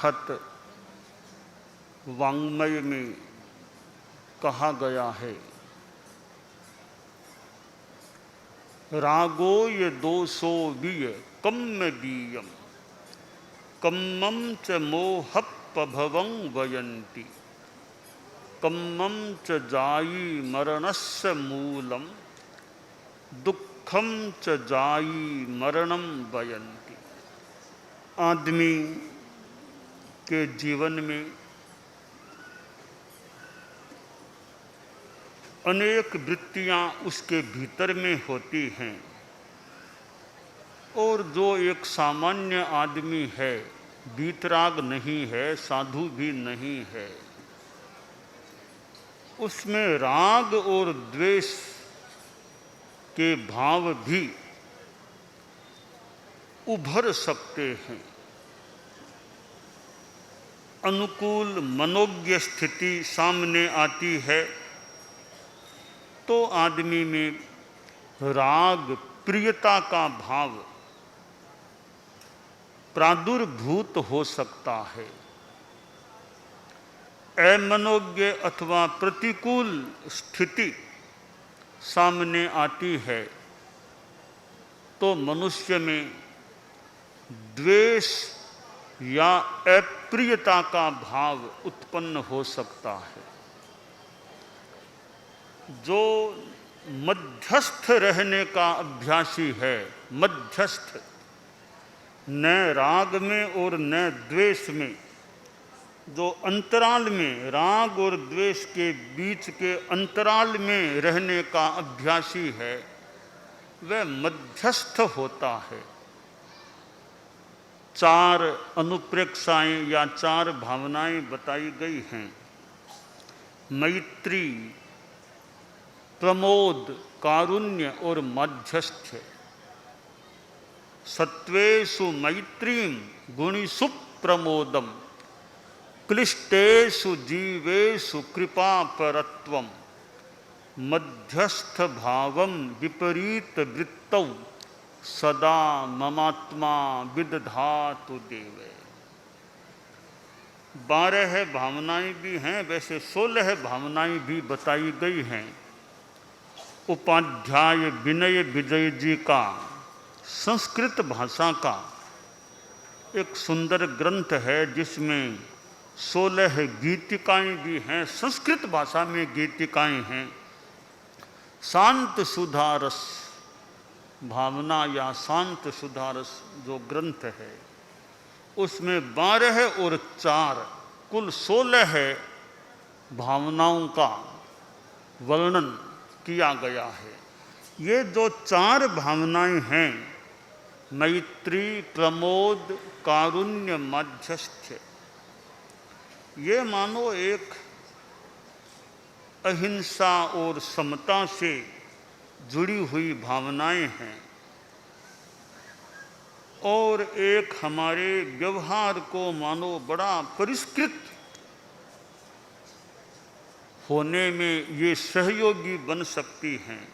बृहत वाङ्मय में कहा गया है, रागो ये दोषो बीय कम्म बीयम कम्मं च मोहपभवं वयन्ति कम्मं च जायी मरणस्य मूलम दुःखम च जायी मरणम वयन्ति। आदमी के जीवन में अनेक वृत्तियां उसके भीतर में होती हैं और जो एक सामान्य आदमी है, वीतराग नहीं है, साधु भी नहीं है, उसमें राग और द्वेष के भाव भी उभर सकते हैं। अनुकूल मनोज्ञ स्थिति सामने आती है तो आदमी में राग प्रियता का भाव प्रादुर्भूत हो सकता है। अमनोज्ञ अथवा प्रतिकूल स्थिति सामने आती है तो मनुष्य में द्वेष या अप्रियता का भाव उत्पन्न हो सकता है। जो मध्यस्थ रहने का अभ्यासी है, मध्यस्थ, न राग में और न द्वेष में, जो अंतराल में, राग और द्वेष के बीच के अंतराल में रहने का अभ्यासी है, वह मध्यस्थ होता है। चार अनुप्रेक्षाएं या चार भावनाएं बताई गई हैं। मैत्री, प्रमोद, कारुण्य और मध्यस्थ्य। सत्वेषु मैत्रीम गुणिषु प्रमोदम क्लिष्टेषु जीवेषु कृपा परत्वम मध्यस्थ भावम विपरीत वृत्तौ सदा ममात्मा विदधातु देवे। 12 भावनाएं भी हैं, वैसे 16 भावनाएं भी बताई गई हैं। उपाध्याय विनय विजय जी का संस्कृत भाषा का एक सुंदर ग्रंथ है जिसमें 16 गीतिकाएं भी हैं, संस्कृत भाषा में गीतिकाएं हैं। शांत सुधारस भावना या शांत सुधारस जो ग्रंथ है, उसमें 12 और 4 कुल 16 भावनाओं का वर्णन किया गया है। ये जो 4 भावनाएं हैं, मैत्री, प्रमोद, कारुण्य, मध्यस्थ्य, ये मानो एक अहिंसा और समता से जुड़ी हुई भावनाएं हैं और एक हमारे व्यवहार को मानो बड़ा परिष्कृत होने में ये सहयोगी बन सकती हैं।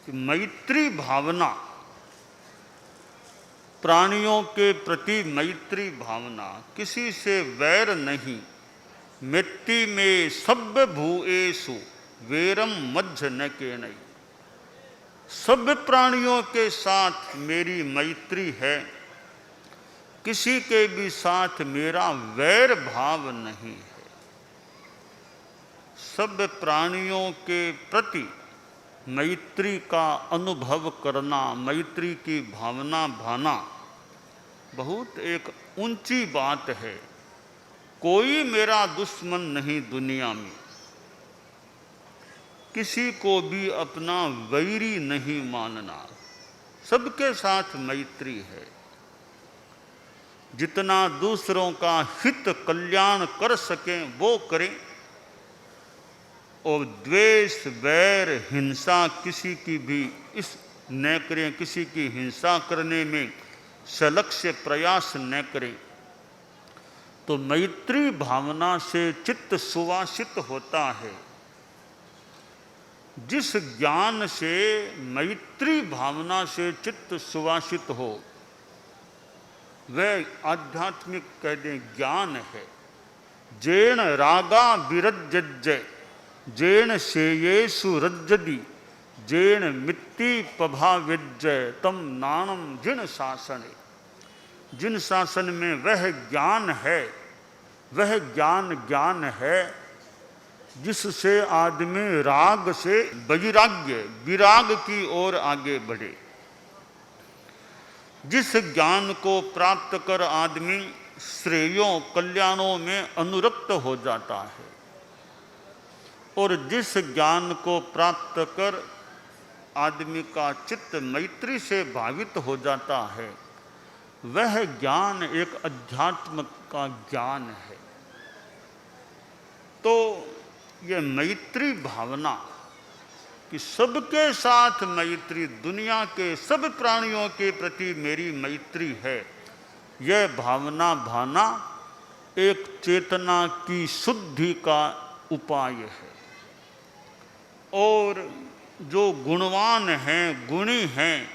कि मैत्री भावना, प्राणियों के प्रति मैत्री भावना, किसी से वैर नहीं। मिट्टी में सब भूएषु वेरम मध्य न केनई। सब प्राणियों के साथ मेरी मैत्री है, किसी के भी साथ मेरा वैर भाव नहीं है। सब प्राणियों के प्रति मैत्री का अनुभव करना, मैत्री की भावना भाना बहुत एक ऊंची बात है। कोई मेरा दुश्मन नहीं दुनिया में, किसी को भी अपना वैरी नहीं मानना, सबके साथ मैत्री है। जितना दूसरों का हित कल्याण कर सकें वो करें और द्वेष, वैर, हिंसा किसी की भी इस न करें, किसी की हिंसा करने में सलक्ष्य प्रयास न करें। तो मैत्री भावना से चित्त सुवासित होता है। जिस ज्ञान से मैत्री भावना से चित्त सुवासित हो, वह आध्यात्मिक कह दें ज्ञान है। जेण रागा विरज्जय जेण शेयेषु रज्जति जेण मिट्टी पभाविज्जय तम नाणम जिन शासने। जिन शासन में वह ज्ञान है, वह ज्ञान है जिससे आदमी राग से वैराग्य विराग की ओर आगे बढ़े। जिस ज्ञान को प्राप्त कर आदमी श्रेयों कल्याणों में अनुरक्त हो जाता है और जिस ज्ञान को प्राप्त कर आदमी का चित्त मैत्री से भावित हो जाता है, वह ज्ञान एक अध्यात्म का ज्ञान है। तो ये मैत्री भावना कि सबके साथ मैत्री, दुनिया के सब प्राणियों के प्रति मेरी मैत्री है, यह भावना भाना एक चेतना की शुद्धि का उपाय है। और जो गुणवान हैं, गुणी हैं,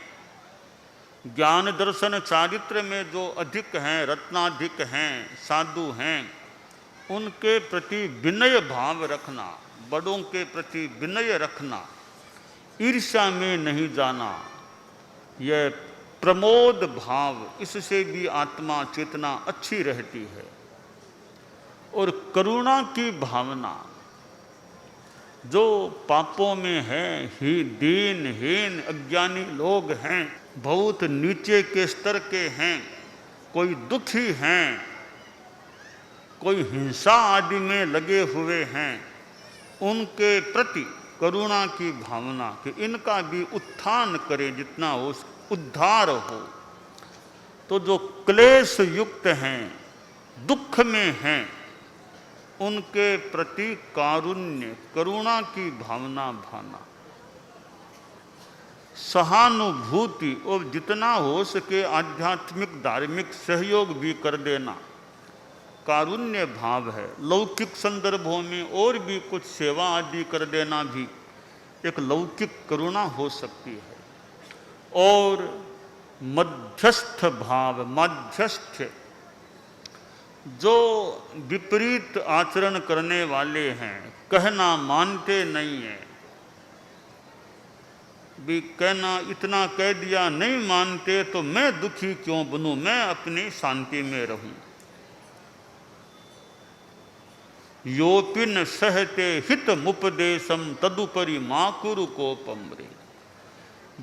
ज्ञान दर्शन चारित्र में जो अधिक हैं, रत्नाधिक हैं, साधु हैं, उनके प्रति विनय भाव रखना, बड़ों के प्रति विनय रखना, ईर्ष्या में नहीं जाना, यह प्रमोद भाव, इससे भी आत्मा चेतना अच्छी रहती है। और करुणा की भावना, जो पापों में है, ही दीनहीन अज्ञानी लोग हैं, बहुत नीचे के स्तर के हैं, कोई दुखी हैं, कोई हिंसा आदि में लगे हुए हैं, उनके प्रति करुणा की भावना कि इनका भी उत्थान करें, जितना हो उद्धार हो। तो जो क्लेश युक्त हैं, दुख में हैं, उनके प्रति कारुण्य करुणा की भावना भाना, सहानुभूति और जितना हो सके आध्यात्मिक धार्मिक सहयोग भी कर देना, कारुण्य भाव है। लौकिक संदर्भों में और भी कुछ सेवा आदि कर देना भी एक लौकिक करुणा हो सकती है। और मध्यस्थ भाव, मध्यस्थ, जो विपरीत आचरण करने वाले हैं, कहना मानते नहीं हैं, भी कहना इतना कह दिया नहीं मानते तो मैं दुखी क्यों बनूं, मैं अपनी शांति में रहूं। योपिन सहते हित मुपदेशम तदुपरि मां कुरु कोपम रे।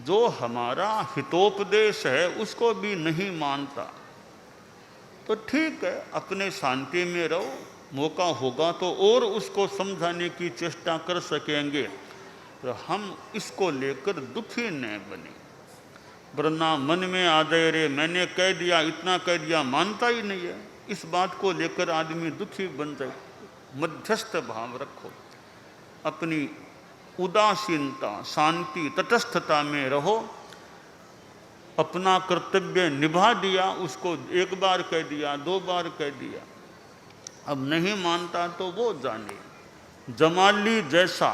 जो हमारा हितोपदेश है उसको भी नहीं मानता तो ठीक है, अपने शांति में रहो, मौका होगा तो और उसको समझाने की चेष्टा कर सकेंगे, तो हम इसको लेकर दुखी न बने। वरना मन में आ जाए रे मैंने कह दिया, इतना कह दिया, मानता ही नहीं है, इस बात को लेकर आदमी दुखी बन जाए। मध्यस्थ भाव रखो, अपनी उदासीनता, शांति, तटस्थता में रहो। अपना कर्तव्य निभा दिया, उसको एक बार कह दिया, 2 बार कह दिया, अब नहीं मानता तो वो जाने। जमाली जैसा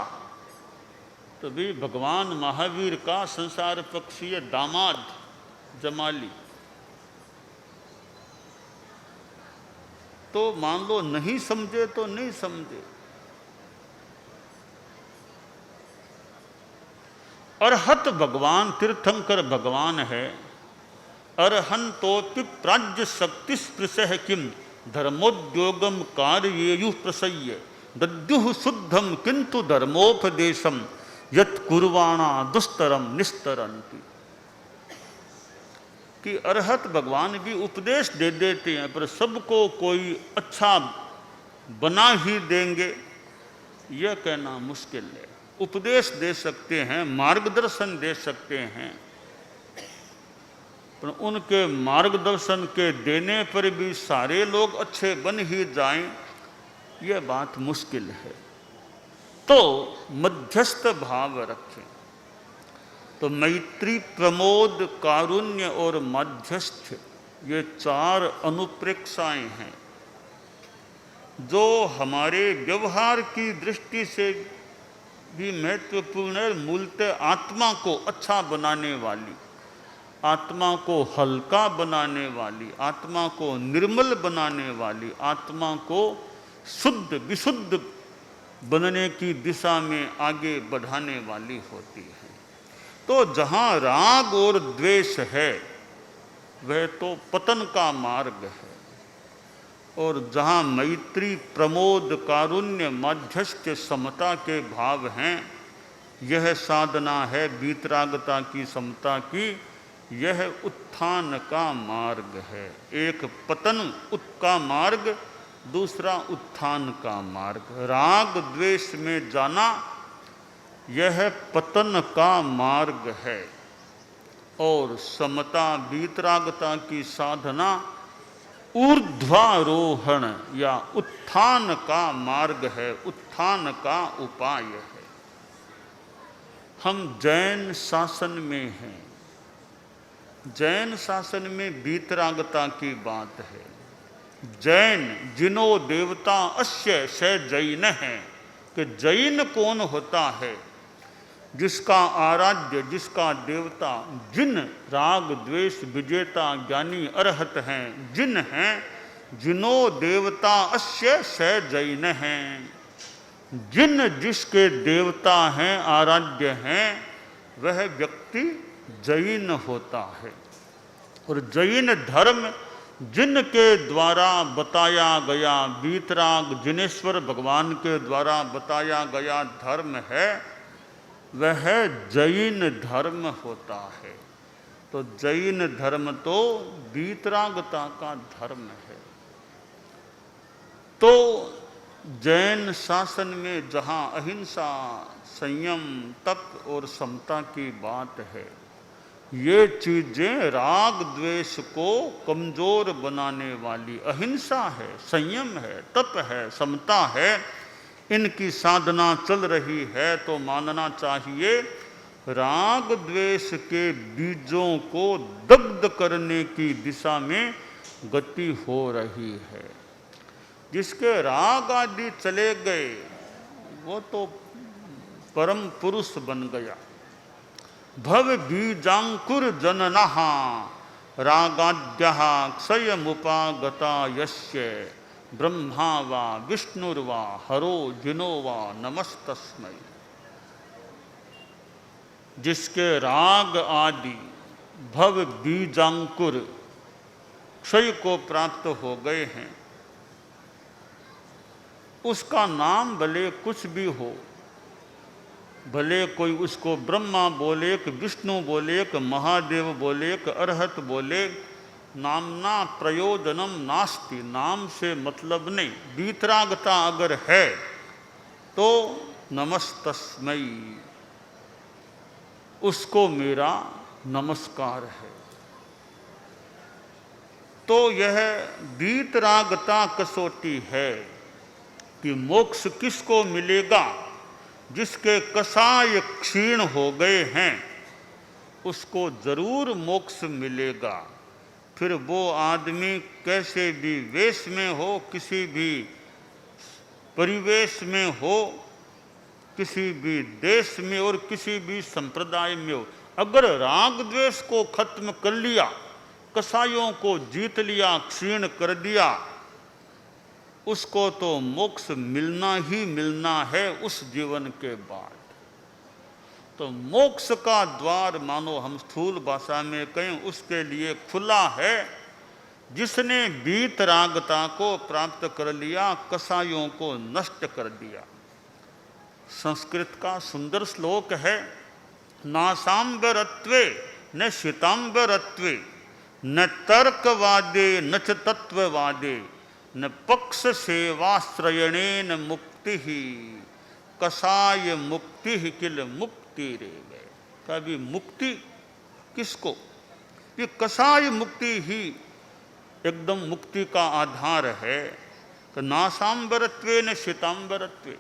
तो भी भगवान महावीर का संसार पक्षीय दामाद जमाली, तो मान लो नहीं समझे तो नहीं समझे। अरहत भगवान तीर्थंकर भगवान है। अरहंतोपि प्राज्य शक्ति स्पृशः किम धर्मोद्योगम कार्येयु प्रसह्य दद्युः शुद्धम किंतु धर्मोपदेशम यत् कुर्वाणा दुस्तरम निस्तरन्ति। कि अरहत भगवान भी उपदेश दे देते हैं, पर सबको कोई अच्छा बना ही देंगे यह कहना मुश्किल है। उपदेश दे सकते हैं, मार्गदर्शन दे सकते हैं, पर उनके मार्गदर्शन के देने पर भी सारे लोग अच्छे बन ही जाएं, यह बात मुश्किल है। तो मध्यस्थ भाव रखें। तो मैत्री, प्रमोद, कारुण्य और मध्यस्थ, ये 4 अनुप्रेक्षाएं हैं जो हमारे व्यवहार की दृष्टि से भी महत्वपूर्ण है। मूलतः आत्मा को अच्छा बनाने वाली, आत्मा को हल्का बनाने वाली, आत्मा को निर्मल बनाने वाली, आत्मा को शुद्ध विशुद्ध बनने की दिशा में आगे बढ़ाने वाली होती है। तो जहाँ राग और द्वेष है वह तो पतन का मार्ग है, और जहाँ मैत्री, प्रमोद, कारुण्य, माध्यस्थ्य, समता के भाव हैं, यह साधना है वीतरागता की, समता की, यह उत्थान का मार्ग है। एक पतन का मार्ग, दूसरा उत्थान का मार्ग। राग द्वेष में जाना यह पतन का मार्ग है, और समता वीतरागता की साधना ऊर्ध्वारोहण या उत्थान का मार्ग है, उत्थान का उपाय है। हम जैन शासन में हैं। जैन शासन में वीतरागता की बात है। जैन जिनो देवता अस्य स जैन है, कि जैन कौन होता है? जिसका आराध्य, जिसका देवता, जिन राग द्वेष विजेता ज्ञानी अरहत हैं, जिन हैं, जिनो देवता अस्य स जैन हैं। जिन जिसके देवता हैं, आराध्य हैं, वह व्यक्ति जैन होता है। और जैन धर्म जिनके द्वारा बताया गया, वीतराग जिनेश्वर भगवान के द्वारा बताया गया धर्म है, वह जैन धर्म होता है। तो जैन धर्म तो वीतरागता का धर्म है। तो जैन शासन में जहाँ अहिंसा, संयम, तप और समता की बात है, ये चीजें राग द्वेष को कमजोर बनाने वाली, अहिंसा है, संयम है, तप है, समता है, इनकी साधना चल रही है, तो मानना चाहिए राग द्वेष के बीजों को दग्ध करने की दिशा में गति हो रही है। जिसके राग आदि चले गए वो तो परम पुरुष बन गया। भव बीजांकुर जननः रागाद्यः क्षयमुपागता यस्य ब्रह्मा वा विष्णुर्वा हरो जिनो वा नमस्तस्मै। जिसके राग आदि भव बीजांकुर क्षय को प्राप्त हो गए हैं, उसका नाम भले कुछ भी हो, भले कोई उसको ब्रह्मा बोले, कि विष्णु बोले, कि महादेव बोले, कि अरहत बोले, नामना प्रयोजनम नास्ति, नाम से मतलब नहीं। वीतरागता अगर है तो नमस्तस्मै, उसको मेरा नमस्कार है। तो यह वीतरागता कसौटी है कि मोक्ष किसको मिलेगा? जिसके कसाय क्षीण हो गए हैं उसको जरूर मोक्ष मिलेगा। फिर वो आदमी कैसे भी वेश में हो, किसी भी परिवेश में हो, किसी भी देश में और किसी भी संप्रदाय में हो, अगर राग द्वेष को खत्म कर लिया, कसायों को जीत लिया, क्षीण कर दिया, उसको तो मोक्ष मिलना ही मिलना है उस जीवन के बाद। तो मोक्ष का द्वार मानो हम स्थूल भाषा में कहें, उसके लिए खुला है जिसने वीतरागता को प्राप्त कर लिया, कसायों को नष्ट कर दिया। संस्कृत का सुंदर श्लोक है, नासाम्बरत्वे न श्वेतांबरत्वे न तर्कवादे न च तत्ववादे न पक्ष सेवाश्रयणेन मुक्ति ही कसाय मुक्ति ही किल मुक्ति रे गए। कभी मुक्ति किसको? ये कसाय मुक्ति ही एकदम मुक्ति का आधार है। तो नासाम्बरत्वे न श्वेतांबरत्वे,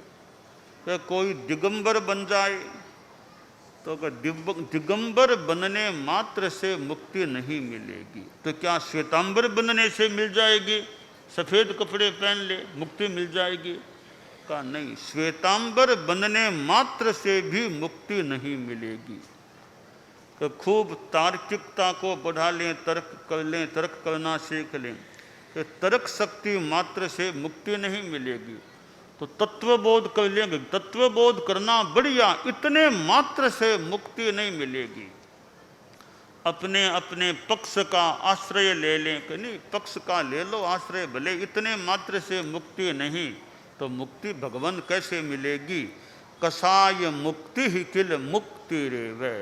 तो कोई दिगंबर बन जाए तो दिगंबर बनने मात्र से मुक्ति नहीं मिलेगी। तो क्या श्वेतांबर बनने से मिल जाएगी? सफ़ेद कपड़े पहन ले मुक्ति मिल जाएगी? का नहीं, श्वेतांबर बनने मात्र से भी मुक्ति नहीं मिलेगी। कि खूब तार्किकता को बढ़ा लें, तर्क कर लें, तर्क करना सीख लें, कि तर्क शक्ति मात्र से मुक्ति नहीं मिलेगी। तो तत्वबोध कर लेंगे, तत्वबोध करना बढ़िया, इतने मात्र से मुक्ति नहीं मिलेगी। अपने अपने पक्ष का आश्रय ले लें कि नहीं, पक्ष का ले लो आश्रय, भले इतने मात्र से मुक्ति नहीं, तो मुक्ति भगवान कैसे मिलेगी। कसाय मुक्ति ही किल मुक्ति रे वे,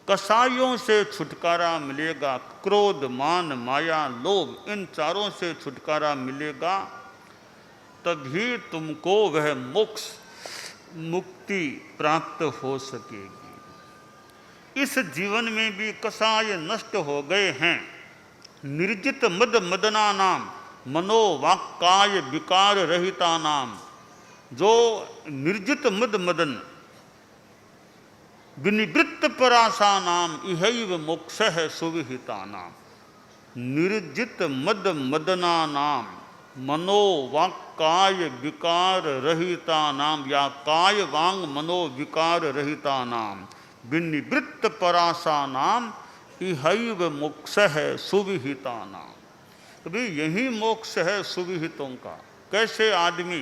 कसायों से छुटकारा मिलेगा, क्रोध, मान, माया, लोभ, इन चारों से छुटकारा मिलेगा, तभी तुमको वह मोक्ष मुक्ति प्राप्त हो सकेगी। इस जीवन में भी कसाय नष्ट हो गए हैं। निर्जित मद मदना नाम, मनोवाक्काय विकार रहिता नाम। जो निर्जित मद मदन, विनिवृत्त परासा नाम, इहैव मोक्ष है सुविहिता नाम। निर्जित मद मदना नाम, मनोवाक्काय विकार रहिता नाम, या काय वांग मनोविकार रहिता नाम, विनिवृत्त परासा नाम, इहैव मोक्ष है सुविहिता नाम। तो भाई यही मोक्ष है सुविहितों का। कैसे आदमी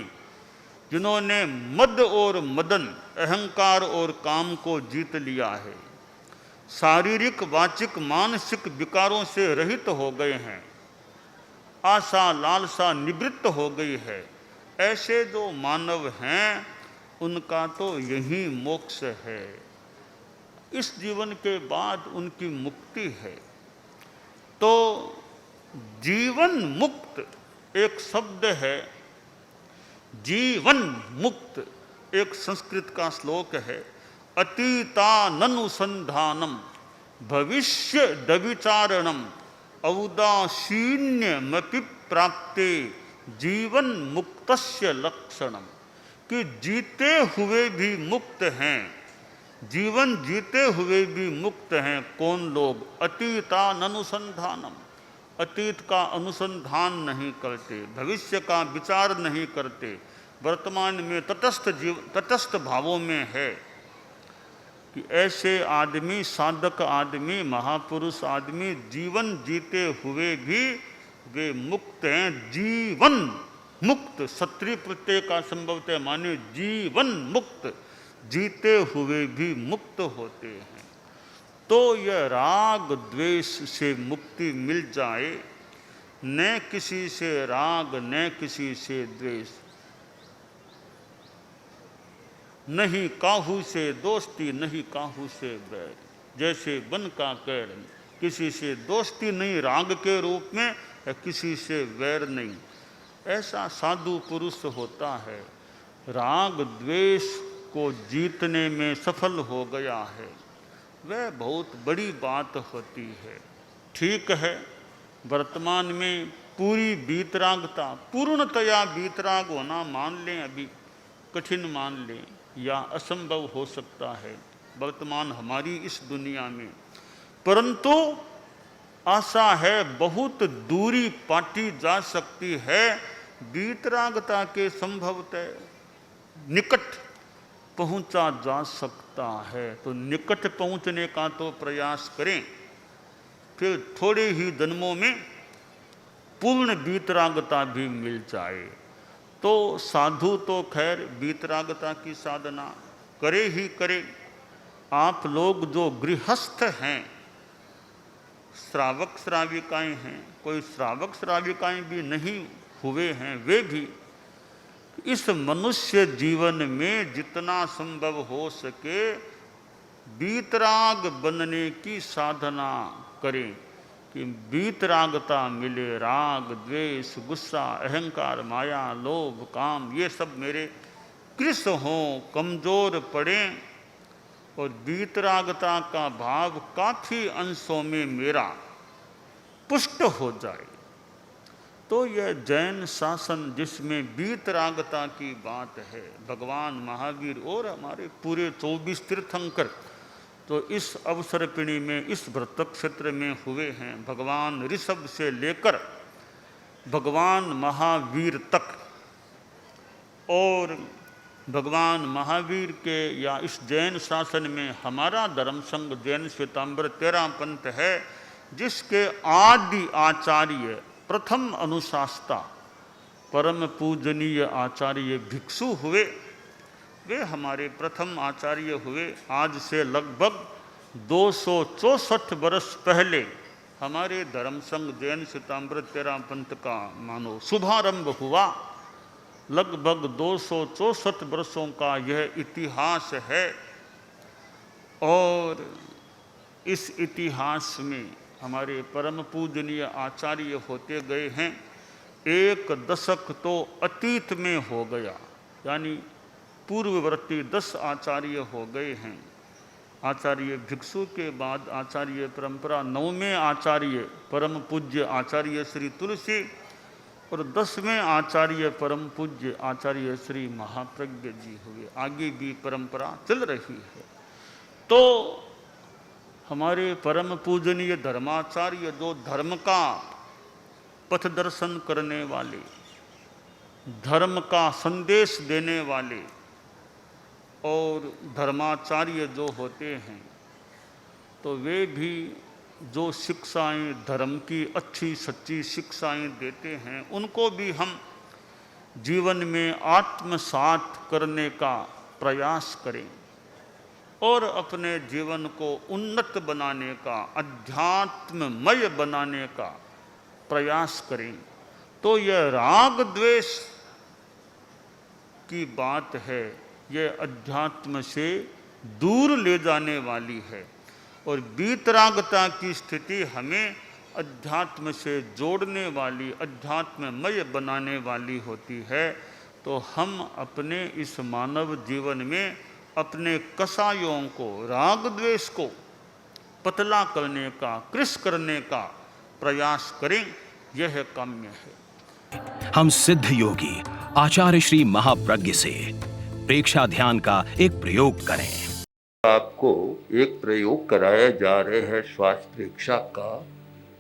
जिन्होंने मद और मदन, अहंकार और काम को जीत लिया है, शारीरिक, वाचिक, मानसिक विकारों से रहित हो गए हैं, आशा लालसा निवृत्त हो गई है, ऐसे जो मानव हैं उनका तो यही मोक्ष है। इस जीवन के बाद उनकी मुक्ति है। तो जीवन मुक्त एक शब्द है, जीवन मुक्त एक संस्कृत का श्लोक है। अतीताननुसंधानम भविष्य दविचारणम औदासीन्यमपि प्राप्ते जीवन मुक्तस्य लक्षणम। कि जीते हुए भी मुक्त हैं, जीवन जीते हुए भी मुक्त हैं। कौन लोग? अतीताननुसंधानम, अतीत का अनुसंधान नहीं करते, भविष्य का विचार नहीं करते, वर्तमान में तटस्थ भावों में है। कि ऐसे आदमी, साधक आदमी, महापुरुष आदमी जीवन जीते हुए भी वे मुक्त हैं। जीवन मुक्त, क्षत्रिय प्रत्यय का संभवतः माने जीवन मुक्त, जीते हुए भी मुक्त होते हैं। तो यह राग द्वेष से मुक्ति मिल जाए, न किसी से राग न किसी से द्वेष, नहीं काहू से दोस्ती नहीं काहू से बैर। जैसे वन का कैर, किसी से दोस्ती नहीं राग के रूप में, या किसी से वैर नहीं, ऐसा साधु पुरुष होता है। राग द्वेष को जीतने में सफल हो गया है, वह बहुत बड़ी बात होती है। ठीक है, वर्तमान में पूरी वीतरागता, पूर्णतया वीतराग होना मान लें, अभी कठिन मान लें या असंभव हो सकता है वर्तमान हमारी इस दुनिया में, परंतु आशा है बहुत दूरी पाटी जा सकती है। वीतरागता के संभवतः निकट पहुंचा जा सकता है। तो निकट पहुंचने का तो प्रयास करें, फिर थोड़े ही जन्मों में पूर्ण वीतरागता भी मिल जाए। तो साधु तो खैर वीतरागता की साधना करे ही करे। आप लोग जो गृहस्थ हैं, श्रावक श्राविकाएं हैं, कोई श्रावक श्राविकाएं भी नहीं हुए हैं, वे भी इस मनुष्य जीवन में जितना संभव हो सके वीतराग बनने की साधना करें, कि वीतरागता मिले। राग द्वेष गुस्सा अहंकार माया लोभ काम ये सब मेरे कृश हों, कमज़ोर पड़ें, और वीतरागता का भाव काफ़ी अंशों में मेरा पुष्ट हो जाए। तो यह जैन शासन जिसमें वीतरागता की बात है, भगवान महावीर और हमारे पूरे 24 तीर्थंकर तो इस अवसर्पिणी में, इस व्रत क्षेत्र में हुए हैं। भगवान ऋषभ से लेकर भगवान महावीर तक, और भगवान महावीर के या इस जैन शासन में हमारा धर्म संघ जैन श्वेतांबर 13 पंथ है, जिसके आदि आचार्य प्रथम अनुशास्ता परम पूजनीय आचार्य भिक्षु हुए। वे हमारे प्रथम आचार्य हुए। आज से लगभग 264 वर्ष पहले हमारे धर्म संघ जैन श्वेतांबर 13 पंथ का मानो शुभारंभ हुआ। लगभग 264 वर्षों का यह इतिहास है और इस इतिहास में हमारे परम पूजनीय आचार्य होते गए हैं। एक दशक तो अतीत में हो गया, यानी पूर्ववर्ती 10 आचार्य हो गए हैं। आचार्य भिक्षु के बाद आचार्य परंपरा 9वें आचार्य परम पूज्य आचार्य श्री तुलसी और 10वें आचार्य परम पूज्य आचार्य श्री महाप्रज्ञ जी हुए। आगे भी परंपरा चल रही है। तो हमारे परम पूजनीय धर्माचार्य जो धर्म का पथ दर्शन करने वाले, धर्म का संदेश देने वाले और धर्माचार्य जो होते हैं, तो वे भी जो शिक्षाएं धर्म की अच्छी सच्ची शिक्षाएं देते हैं, उनको भी हम जीवन में आत्मसात करने का प्रयास करें और अपने जीवन को उन्नत बनाने का, अध्यात्ममय बनाने का प्रयास करें। तो यह राग द्वेष की बात है, यह अध्यात्म से दूर ले जाने वाली है और वीतरागता की स्थिति हमें अध्यात्म से जोड़ने वाली, अध्यात्ममय बनाने वाली होती है। तो हम अपने इस मानव जीवन में अपने कसायों को, राग द्वेष को पतला करने का, कृश करने का प्रयास करें, यह काम्य है। हम सिद्ध योगी आचार्य श्री महाप्रज्ञ से प्रेक्षा ध्यान का एक प्रयोग करें। आपको एक प्रयोग कराया जा रहे हैं श्वास प्रेक्षा का।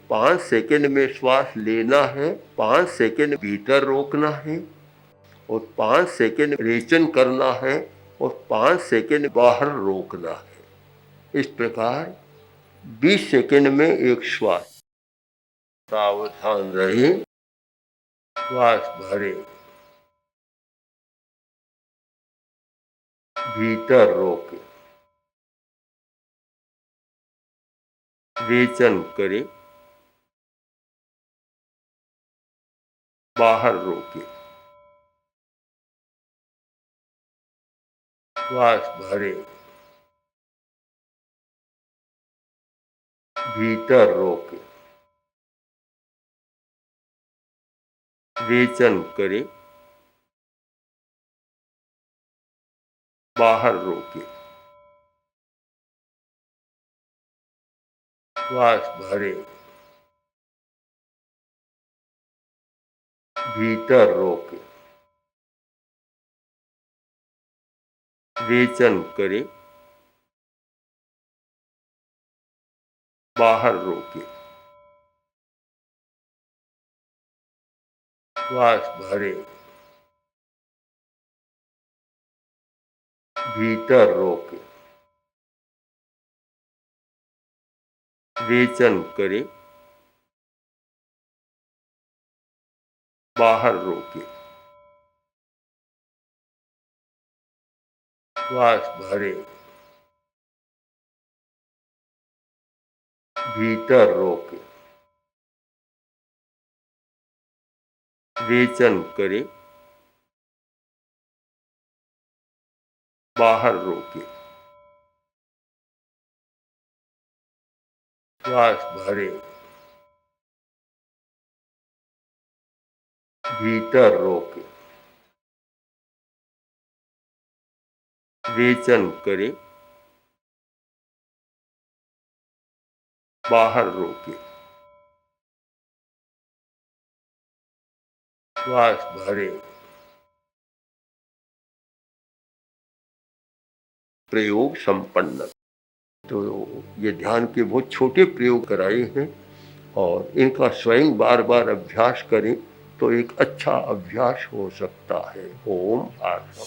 5 सेकंड में श्वास लेना है, 5 सेकंड भीतर रोकना है और 5 सेकंड रेचन करना है और 5 सेकंड बाहर रोकना है। इस प्रकार 20 सेकंड में एक श्वास। सावधान रहे, श्वास भरे, भीतर रोके, रेचन करे, बाहर रोके, श्वास भरे, भीतर रोके, रेचन करे, बाहर रोके, श्वास भरे, भीतर रोके, रेचन करे, बाहर रोके, श्वास भरे, भीतर रोके, रेचन करे, बाहर रोके, श्वास भरे, भीतर रोके, रेचन करे, बाहर रोके, श्वास भरे, भीतर रोके, रेचन करे, बाहर रोके, श्वास भरे। प्रयोग संपन्न। तो ये ध्यान के बहुत छोटे प्रयोग कराए हैं और इनका स्वयं बार बार अभ्यास करें तो एक अच्छा अभ्यास हो सकता है। ओम आत्मा।